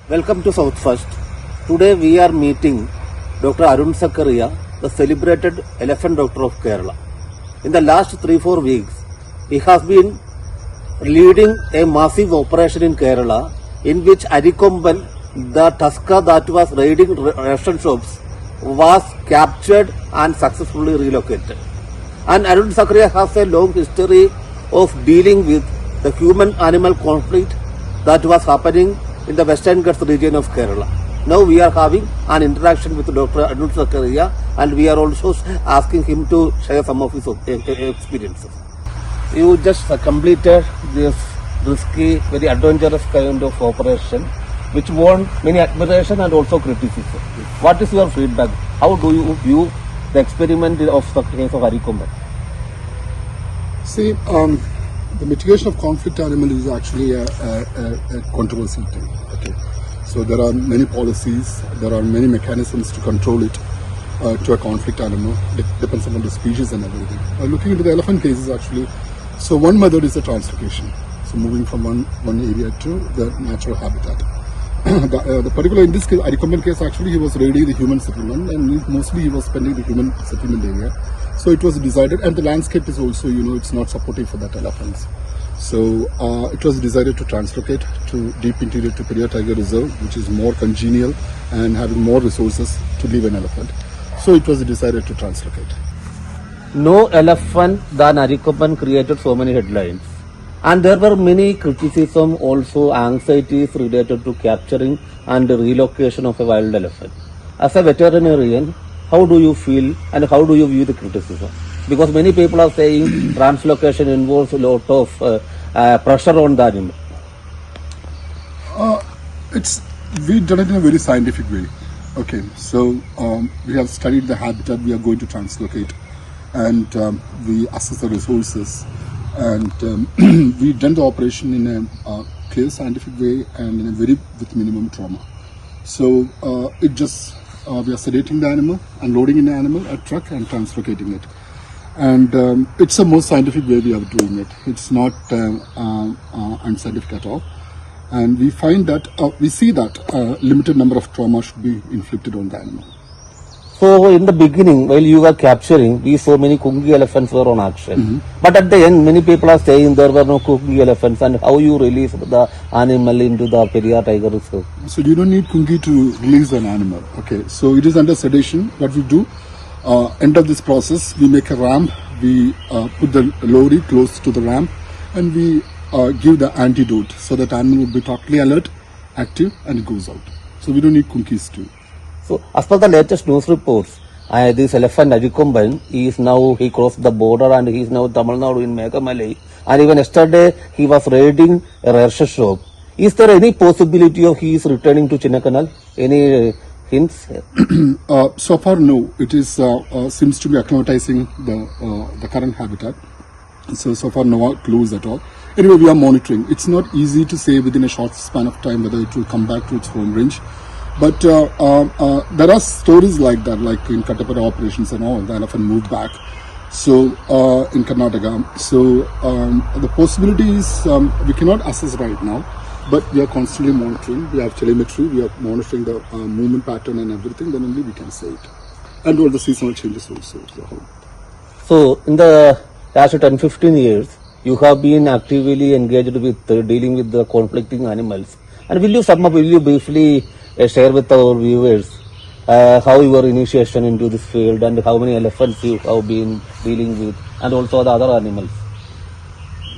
Welcome to South First. Today we are meeting Dr Arun Zachariah, the celebrated elephant doctor of Kerala. In the last 3-4 weeks, he has been leading a massive operation in Kerala in which Arikomban, the tusker that was raiding ration shops, was captured and successfully relocated. And Arun Zachariah has a long history of dealing with the human-animal conflict that was happening in the Western Ghats region of Kerala. Now we are having an interaction with Dr. Arun Zachariah, and we are also asking him to share some of his experiences. You just completed this risky, very adventurous kind of operation, which won many admiration and also criticism. What is your feedback? How do you view the experiment of the case of Arikomban? See, the mitigation of conflict animal is actually a controversial thing. Okay, so there are many policies, there are many mechanisms to control it to a conflict animal. It depends upon the species and everything. Looking into the elephant cases, actually, so one method is the translocation. So moving from one area to the natural habitat. The particular, in this case, Arikomban case, actually he was raiding the human settlement, and mostly he was spending the human settlement area. So it was decided, and the landscape is also, it's not supportive for that elephants. So it was decided to translocate to deep interior to Periyar Tiger Reserve, which is more congenial and having more resources to leave an elephant. So it was decided to translocate. No elephant than Arikomban created so many headlines. And there were many criticism, also anxieties related to capturing and relocation of a wild elephant. As a veterinarian, how do you feel and how do you view the criticism? Because many people are saying translocation involves a lot of pressure on the animal. We've done it in a very scientific way. Okay, so we have studied the habitat we are going to translocate, and we assess the resources, and we've done the operation in a clear scientific way and in a with minimum trauma. So we are sedating the animal, unloading in the animal, a truck, and translocating it. And it's a more scientific way we are doing it. It's not unscientific at all. And we find that, we see that limited number of trauma should be inflicted on the animal. So in the beginning, while you were capturing, we saw many Kungi elephants were on action. Mm-hmm. But at the end, many people are saying there were no Kungi elephants, and how you release the animal into the Periyar Tiger Reserve. So you don't need Kungi to release an animal. Okay, so it is under sedation. What we do, end of this process, we make a ramp, we put the lorry close to the ramp, and we give the antidote so that animal will be totally alert, active, and it goes out. So we don't need Kungis too. So, as per the latest news reports, this elephant Arikomban he crossed the border and he is now Tamil Nadu in Megamalai. And even yesterday, he was raiding a ration shop. Is there any possibility of he is returning to Chinnakanal? Any hints? So far, no. It is seems to be acclimatizing the current habitat. So far, no clues at all. Anyway, we are monitoring. It's not easy to say within a short span of time whether it will come back to its home range. But there are stories like that, like in Kattapara operations and all, the elephant moved back. So in Karnataka. So the possibility is we cannot assess right now, but we are constantly monitoring. We have telemetry, we are monitoring the movement pattern and everything, then only we can say it. And all the seasonal changes also. So in the last 10-15 years, you have been actively engaged with dealing with the conflicting animals. And will you briefly share with our viewers how your initiation into this field and how many elephants you have been dealing with, and also the other animals?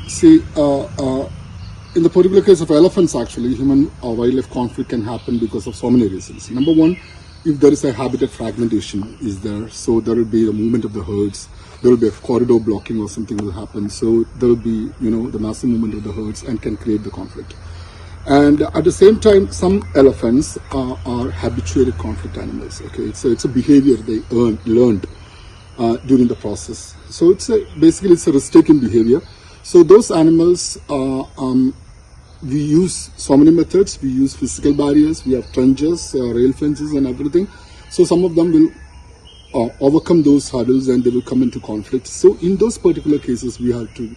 See, in the particular case of elephants, actually, human-wildlife conflict can happen because of so many reasons. Number one, if there is a habitat fragmentation is there, so there will be the movement of the herds, there will be a corridor blocking or something will happen, so there will be, the massive movement of the herds and can create the conflict. And at the same time, some elephants are habituated conflict animals. Okay, it's a behavior they learned during the process. So basically it's a risk-taking behavior. So those animals, we use so many methods. We use physical barriers. We have trenches, rail fences, and everything. So some of them will overcome those hurdles and they will come into conflict. So in those particular cases, we have to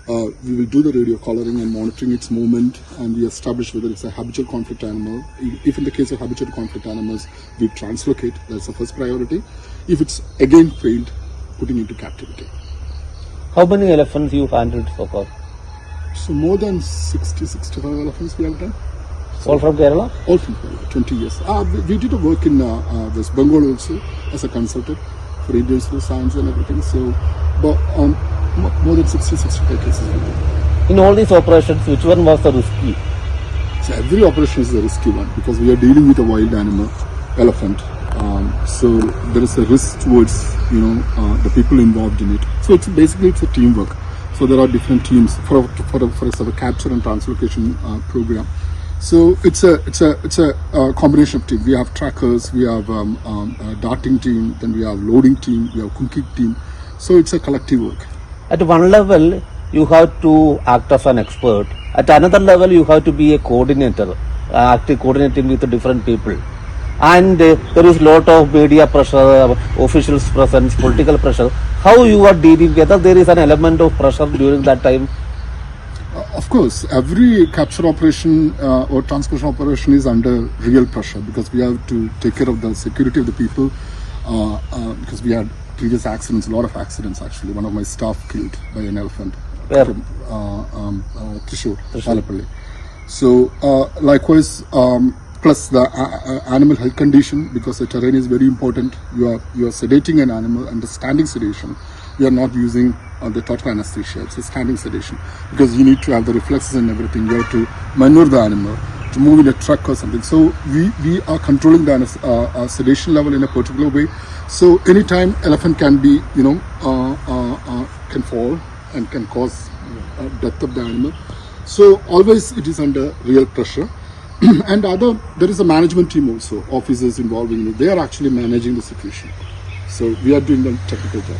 we will do the radio collaring and monitoring its movement, and we establish whether it's a habitual conflict animal. If in the case of habitual conflict animals, we translocate. That's the first priority. If it's again failed, putting into captivity. How many elephants you handled so far? So more than 60-65 elephants we have done. All from Kerala? All from Kerala, 20 years. We did a work in West Bengal also as a consultant for Indian science and everything. So, but more than 60-65 cases we did. In all these operations, which one was the risky? So every operation is a risky one because we are dealing with a wild animal, elephant. So there is a risk towards the people involved in it. So it's a teamwork. So there are different teams for a capture and translocation program. So it's a combination of teams. We have trackers, we have a darting team, then we have loading team, we have cooking team. So it's a collective work. At one level, you have to act as an expert. At another level, you have to be a coordinator, coordinating with different people. And there is lot of media pressure, officials presence, political pressure. How you are dealing, whether there is an element of pressure during that time? Of course, every capture operation or translocation operation is under real pressure because we have to take care of the security of the people because we had previous accidents, a lot of accidents actually. One of my staff killed by an elephant. Where? From Thrissur, Alappally. So likewise, plus the animal health condition, because the terrain is very important. You are sedating an animal under standing sedation. We are not using the total anesthesia. It's a standing sedation because you need to have the reflexes and everything. You have to manure the animal to move in a truck or something. So we are controlling the sedation level in a particular way. So anytime elephant can be can fall and can cause death of the animal. So always it is under real pressure. And there is a management team also, officers involved in it. They are actually managing the situation. So we are doing the technical job.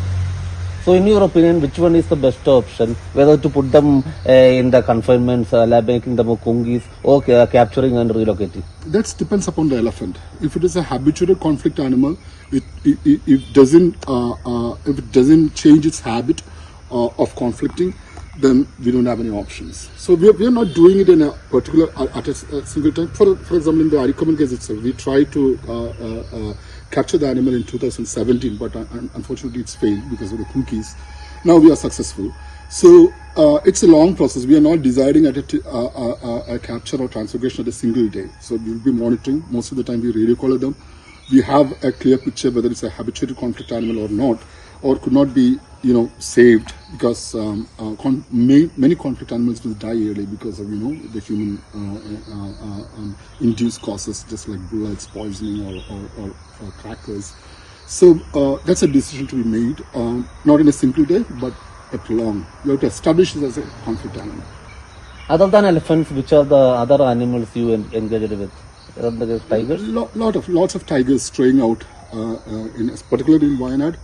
So in your opinion, which one is the best option? Whether to put them in the confinements, making them kungis, or capturing and relocating? That depends upon the elephant. If it is a habitual conflict animal, it doesn't change its habit of conflicting, then we don't have any options. So we are not doing it in a particular at a single time. For example, in the Arikomban case itself, we tried to capture the animal in 2017, but unfortunately it's failed because of the cookies. Now we are successful. So it's a long process. We are not deciding at a capture or translocation at a single day. So we'll be monitoring. Most of the time we radio collar them. We have a clear picture whether it's a habituated conflict animal or not, or could not be saved because many conflict animals will die early because of the human induced causes, just like bullets, poisoning or crackers. So that's a decision to be made, not in a single day, but a prolonged. You have to establish it as a conflict animal. Other than elephants, which are the other animals you engaged with? Are the tigers? Lots of tigers straying out, particularly in Wayanad.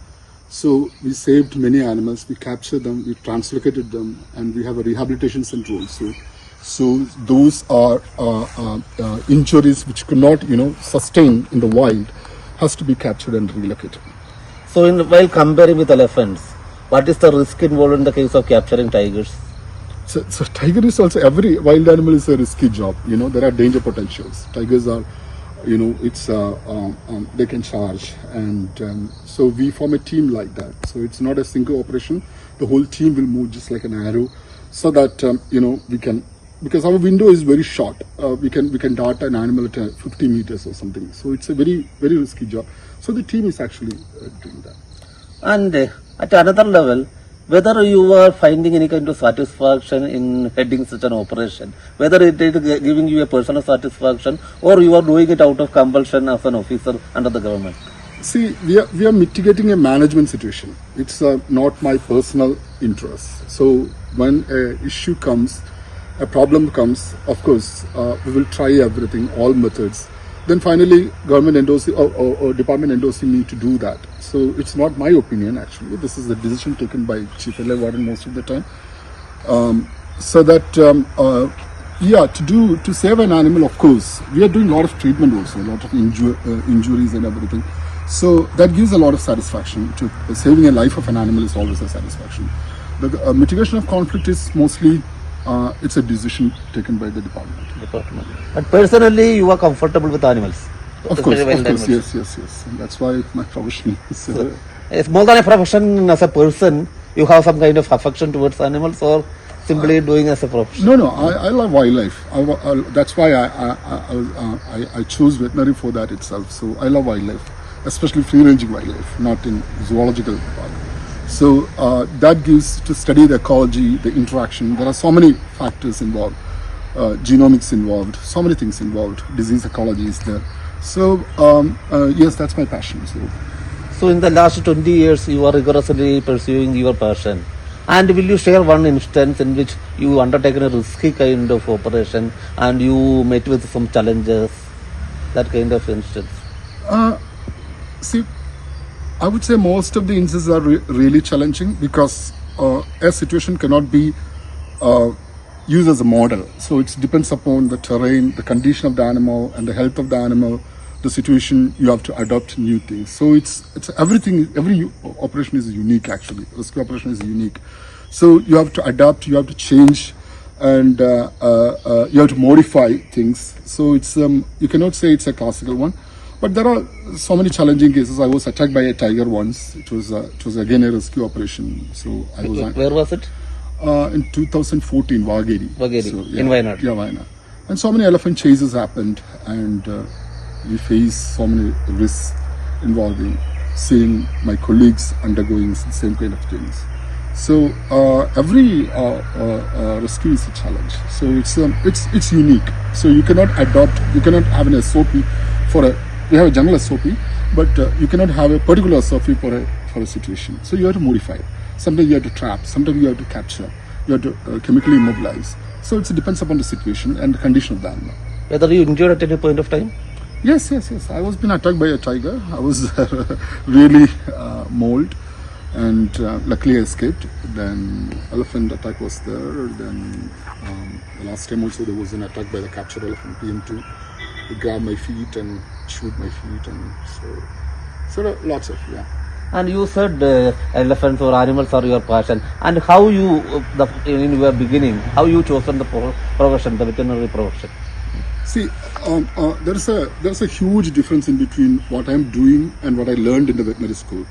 So we saved many animals, we captured them, we translocated them, and we have a rehabilitation center also. So those are injuries which could not, sustain in the wild, has to be captured and relocated. So while comparing with elephants, what is the risk involved in the case of capturing tigers? So tiger is also, every wild animal is a risky job. There are danger potentials. Tigers are, they can charge, and so we form a team like that. So it's not a single operation. The whole team will move just like an arrow, so that we can, because our window is very short. We can dart an animal at 50 meters or something. So it's a very very risky job. So the team is actually doing that. And at another level, whether you are finding any kind of satisfaction in heading such an operation, whether it is giving you a personal satisfaction or you are doing it out of compulsion as an officer under the government? See, we are mitigating a management situation. It's not my personal interest. So when an issue comes, a problem comes, of course, we will try everything, all methods. Then finally, government endorsing or department endorsing me to do that. So it's not my opinion actually. This is the decision taken by Chief LA Warden most of the time. So that to save an animal, of course, we are doing a lot of treatment also, a lot of injuries and everything. So that gives a lot of satisfaction. Saving a life of an animal is always a satisfaction. The mitigation of conflict is mostly it's a decision taken by the department. But personally, you are comfortable with animals. Of course, Especially wild animals. yes. And that's why my profession is. It's more than a profession. As a person, you have some kind of affection towards animals, or simply doing as a profession. No, I love wildlife. That's why I chose veterinary for that itself. So I love wildlife, especially free-ranging wildlife, not in zoological park. So that gives to study the ecology, the interaction. There are so many factors involved, genomics involved, so many things involved. Disease ecology is there. So yes, that's my passion. So in the last 20 years, you are rigorously pursuing your passion. And will you share one instance in which you undertaken a risky kind of operation and you met with some challenges? That kind of instance. See, I would say most of the instances are really challenging because a situation cannot be used as a model. So it depends upon the terrain, the condition of the animal, and the health of the animal. The situation, you have to adopt new things. So it's everything. Every operation is unique. Actually, rescue operation is unique. So you have to adapt. You have to change, and you have to modify things. So it's you cannot say it's a classical one. But there are so many challenging cases. I was attacked by a tiger once. It was again a rescue operation. So I was. Where was it? In 2014, Wageri. So, in Wayanad. Yeah, Wayanad. And so many elephant chases happened, and we faced so many risks involving seeing my colleagues undergoing the same kind of things. So every rescue is a challenge. So it's unique. So you cannot adopt. You cannot have an SOP for a. We have a general SOP, but you cannot have a particular SOP for a situation. So you have to modify. Sometimes you have to trap. Sometimes you have to capture. You have to chemically immobilize. So it depends upon the situation and the condition of the animal. Whether you injured at any point of time? Yes. I was being attacked by a tiger. I was really mauled, and luckily I escaped. Then elephant attack was there. Then the last time also there was an attack by the captured elephant PM2. He grabbed my feet and shoot my feet, and so lots of And you said elephants or animals are your passion. And how you, in your beginning, how you chosen the profession, the veterinary profession? See, there's a huge difference in between what I'm doing and what I learned in the veterinary school.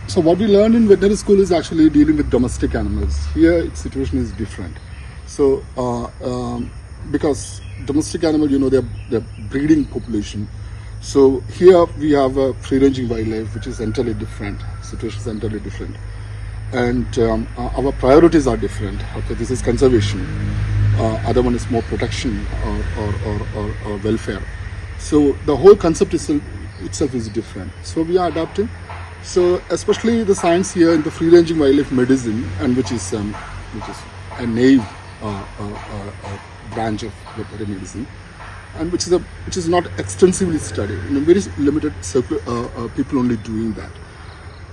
So what we learned in veterinary school is actually dealing with domestic animals. Here, its situation is different. So because domestic animal, they're breeding population. So here we have a free-ranging wildlife, which is entirely different. Situation is entirely different, and our priorities are different. Okay, this is conservation. Other one is more protection or welfare. So the whole concept itself is different. So we are adapting. So especially the science here in the free-ranging wildlife medicine, and which is a naive branch of veterinary medicine, and which is not extensively studied. Very limited people only doing that.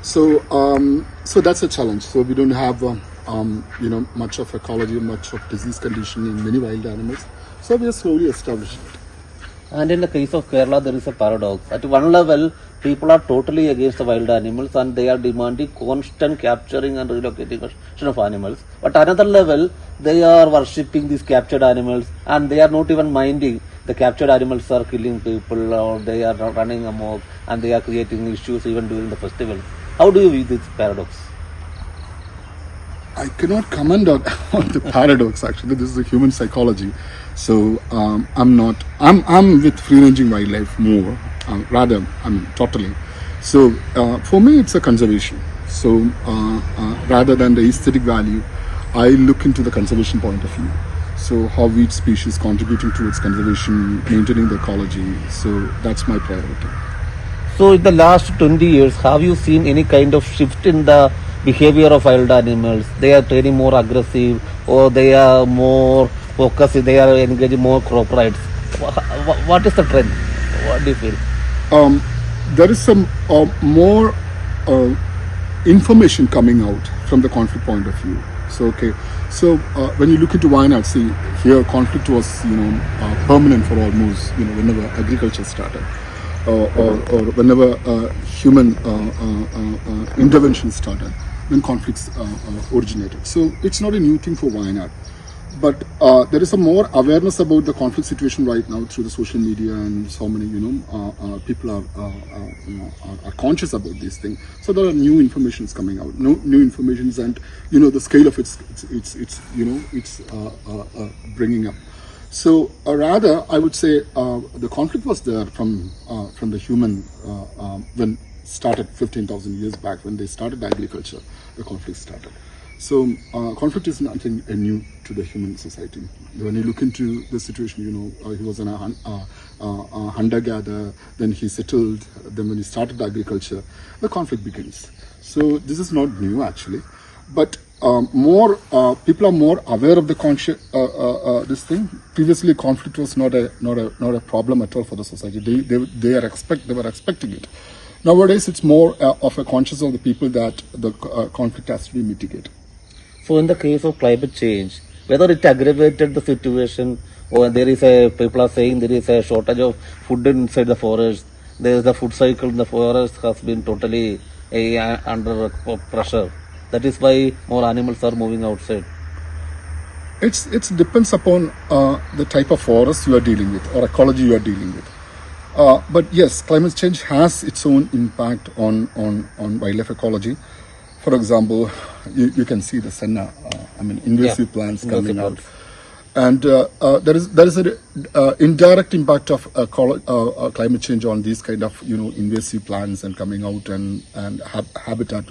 So that's a challenge. So we don't have much of ecology, much of disease condition in many wild animals. So we are slowly establishing it. And in the case of Kerala, there is a paradox. At one level, people are totally against the wild animals and they are demanding constant capturing and relocating of animals. But another level, they are worshipping these captured animals and they are not even minding the captured animals are killing people or they are running amok and they are creating issues even during the festival. How do you view this paradox? I cannot comment on the paradox. Actually, this is a human psychology. So I'm with free-ranging wildlife more. Totally. So for me, it's a conservation. So rather than the aesthetic value, I look into the conservation point of view. So how each species contributing towards conservation, maintaining the ecology. So that's my priority. So in the last 20 years, have you seen any kind of shift in the behavior of wild animals? They are turning more aggressive or they are more focused, they are engaging more crop rights. What is the trend? What do you feel? There is some more information coming out from the conflict point of view. So when you look into Wayanad, see here conflict was permanent for almost whenever agriculture started or whenever human intervention started. when conflicts originated. So it's not a new thing for Wayanad. But there is a more awareness about the conflict situation right now through the social media, and so many, people are conscious about these things. So there are new informations coming out, new informations, and the scale of it's bringing up. So rather, I would say the conflict was there from the human when started 15,000 years back when they started agriculture. The conflict started. So conflict is nothing new to the human society. When you look into the situation, he was a hunter-gatherer, then he settled, then when he started agriculture, the conflict begins. So this is not new actually, but people are more aware of the this thing. Previously, conflict was not a problem at all for the society. They were expecting it. Nowadays, it's more of a conscious of the people that the conflict has to be mitigated. So in the case of climate change, whether it aggravated the situation, or people are saying there is a shortage of food inside the forest, there is the food cycle in the forest has been totally under pressure. That is why more animals are moving outside. It depends upon the type of forest you are dealing with or ecology you are dealing with. But yes, climate change has its own impact on wildlife ecology. For example, you can see the senna, invasive plants coming out. And there is an indirect impact of climate change on these kind of invasive plants and coming out and habitat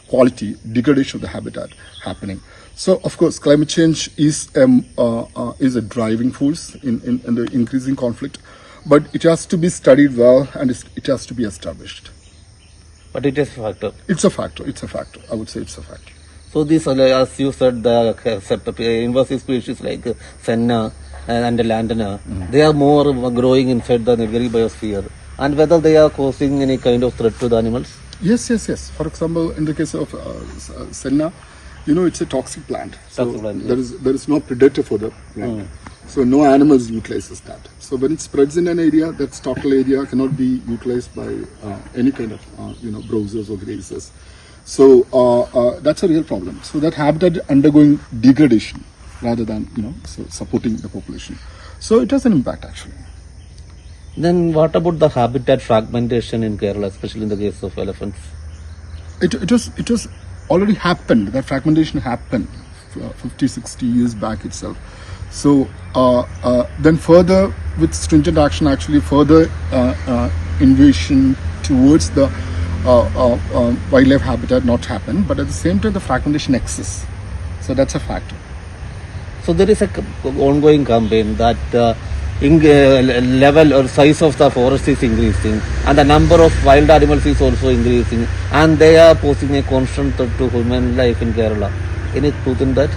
quality, degradation of the habitat happening. So of course, climate change is a driving force in the increasing conflict, but it has to be studied well and it has to be established. But it is a factor. It's a factor. I would say it's a factor. So this, as you said, the invasive species like senna and the lantana, they are more growing inside the very biosphere. And whether they are causing any kind of threat to the animals? Yes. For example, in the case of senna, it's a toxic plant. So there is no predator for the plant. So no animals utilizes that. So when it spreads in an area, that total area cannot be utilized by any kind of browsers or grazers. So that's a real problem. So that habitat undergoing degradation rather than supporting the population. So it has an impact actually. Then what about the habitat fragmentation in Kerala, especially in the case of elephants? It was already happened. That fragmentation happened 50, 60 years back itself. So then further with stringent action, actually further invasion towards the wildlife habitat not happen, but at the same time the fragmentation exists. So that's a factor. So there is a ongoing campaign that level or size of the forest is increasing and the number of wild animals is also increasing, and they are posing a constant threat to human life in Kerala. Any truth in that?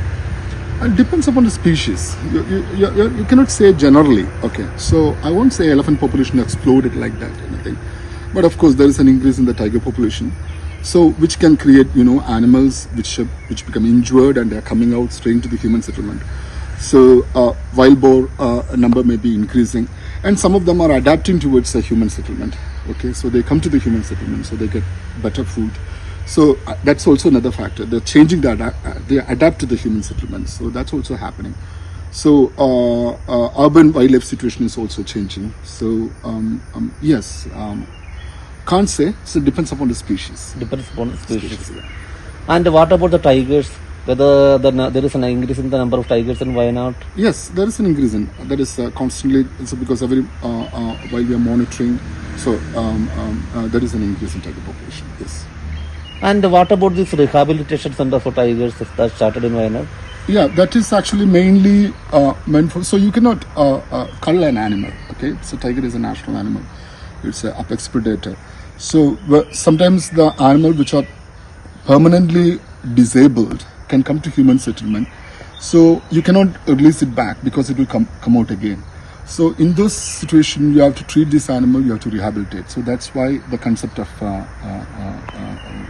It depends upon the species. You cannot say generally. Okay, so I won't say elephant population exploded like that, anything. But of course, there is an increase in the tiger population, so which can create animals which become injured and they are coming out straight into the human settlement. So wild boar number may be increasing, and some of them are adapting towards the human settlement. Okay, so they come to the human settlement, so they get better food. So that's also another factor. They're changing they adapt to the human settlement. So that's also happening. So urban wildlife situation is also changing. So yes, can't say. So it depends upon the species. Depends upon the species. Yeah. And what about the tigers? Whether there is an increase in the number of tigers in Wayanad? Yes, there is an increase in. That is constantly. It's because every while we are monitoring, so there is an increase in tiger population. Yes. And what about this rehabilitation center for tigers that started in Wayanad? Yeah, that is actually mainly meant for. So you cannot cull an animal. Okay, so tiger is a national animal. It's an apex predator. So sometimes the animal which are permanently disabled can come to human settlement. So you cannot release it back because it will come out again. So in those situations, you have to treat this animal, you have to rehabilitate. So that's why the concept of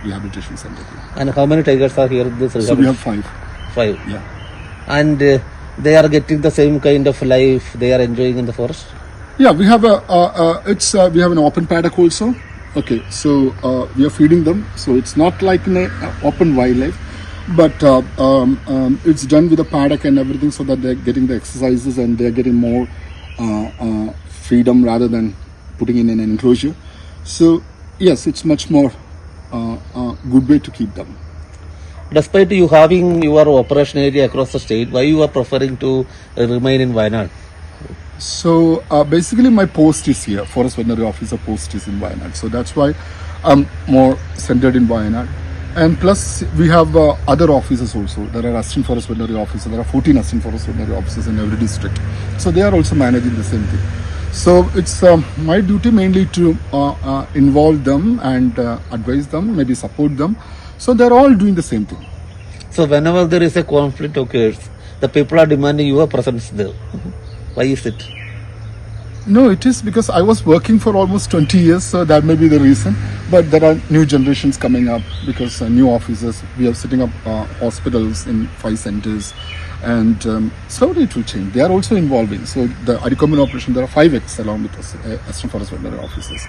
rehabilitation center. And how many tigers are here in this So we have 5. 5? Yeah. And they are getting the same kind of life they are enjoying in the forest? Yeah, we have we have an open paddock also. Okay, so we are feeding them. So it's not like in a open wildlife, but it's done with a paddock and everything, so that they're getting the exercises and they're getting more freedom rather than putting in an enclosure. So yes, it's much more good way to keep them. Despite you having your operation area across the state, why you are preferring to remain in Wayanad? So basically my post is here, Forest Veterinary Officer post is in Wayanad. So that's why I'm more centered in Wayanad. And plus we have other offices also. There are assistant forest veterinary officers. There are 14 assistant forest veterinary officers in every district. So they are also managing the same thing. So it's my duty mainly to involve them and advise them, maybe support them. So they're all doing the same thing. So whenever there is a conflict occurs, the people are demanding your presence there. Why is it? No, it is because I was working for almost 20 years, so that may be the reason. But there are new generations coming up because new officers. We are setting up hospitals in 5 centers, and slowly it will change. They are also involving. So the Arikomban operation, there are 5 X along with us, assistant forest veterinary officers.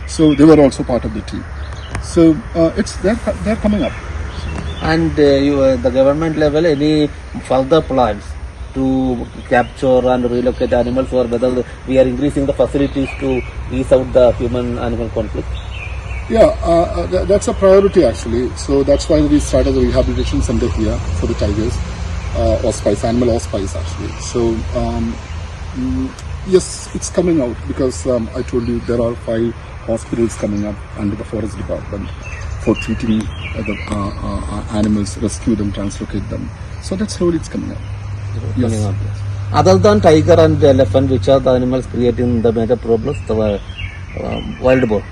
So they were also part of the team. So they're coming up. And the government level, any further plans to capture and relocate animals, or whether we are increasing the facilities to ease out the human-animal conflict? Yeah, that's a priority actually. So that's why we started the rehabilitation center here for the tigers, hospice, animal hospice actually. So yes, it's coming out because I told you there are 5 hospitals coming up under the forest department for treating the animals, rescue them, translocate them. So that's slowly it's coming up. Yes. Other than tiger and elephant, which are the animals creating the major problems? The wild boar.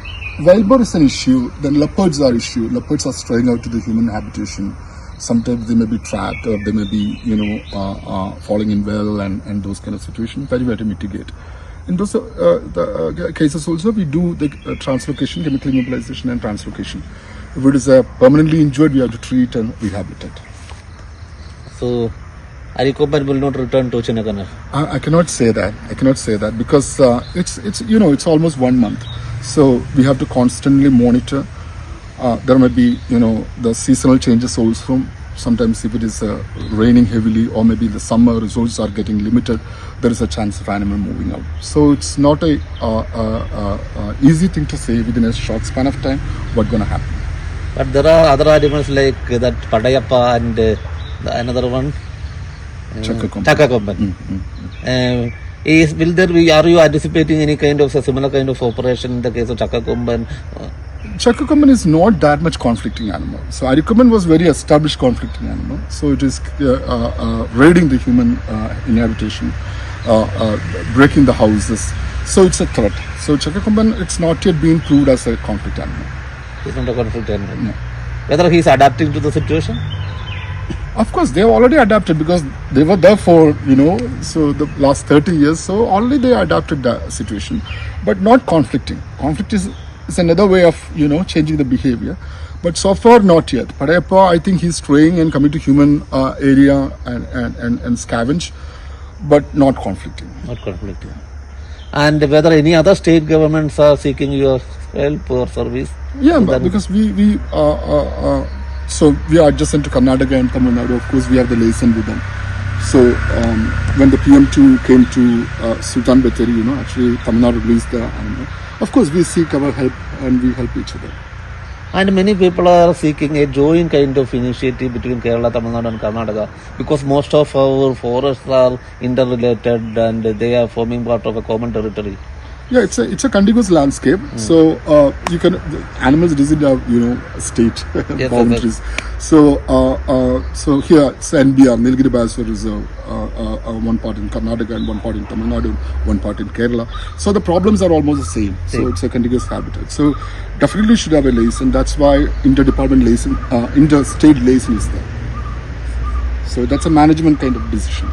Wild boar is an issue. Then leopards are issue. Leopards are straying out to the human habitation. Sometimes they may be trapped, or they may be, falling in well and those kind of situations. Very hard to mitigate. In those cases also, we do the translocation, chemical immobilization and translocation. If it is permanently injured, we have to treat and rehabilitate. So Arikomban will not return to Telangana. I cannot say that. Because it's almost 1 month. So we have to constantly monitor. There may be the seasonal changes also. Sometimes if it is raining heavily, or maybe in the summer resources are getting limited, there is a chance of animal moving out. So it's not a easy thing to say within a short span of time what's going to happen. But there are other animals like that Padayappa and another one. Chakakomban. Are you anticipating any kind of similar kind of operation in the case of Chakakomban? Chakakomban is not that much conflicting animal. So Arikomban was very established conflicting animal. So it is raiding the human inhabitation, breaking the houses. So it's a threat. So Chakakomban, it's not yet been proved as a conflict animal. He's not a conflict animal. No. Whether he's adapting to the situation? Of course, they have already adapted because they were there for, so the last 30 years. So already they adapted the situation, but not conflicting. Conflict is another way of, changing the behavior. But so far, not yet. Padayappa, I think he's straying and coming to human area and scavenge, but not conflicting. Not conflicting. And whether any other state governments are seeking your help or service? Yeah, but because so we are adjacent to Karnataka and Tamil Nadu. Of course, we have the liaison with them. So when the PM2 came to Sultan Bathery, actually Tamil Nadu released the animal. Of course, we seek our help and we help each other. And many people are seeking a joint kind of initiative between Kerala, Tamil Nadu and Karnataka, because most of our forests are interrelated and they are forming part of a common territory. Yeah, it's a contiguous landscape. So you can animals doesn't have state boundaries. So here it's NBR, Nilgiri Biosphere Reserve, one part in Karnataka and one part in Tamil Nadu, one part in Kerala. So the problems are almost the same. So it's a contiguous habitat. So definitely should have a liaison. That's why inter-department liaison, inter-state liaison is there. So that's a management kind of decision.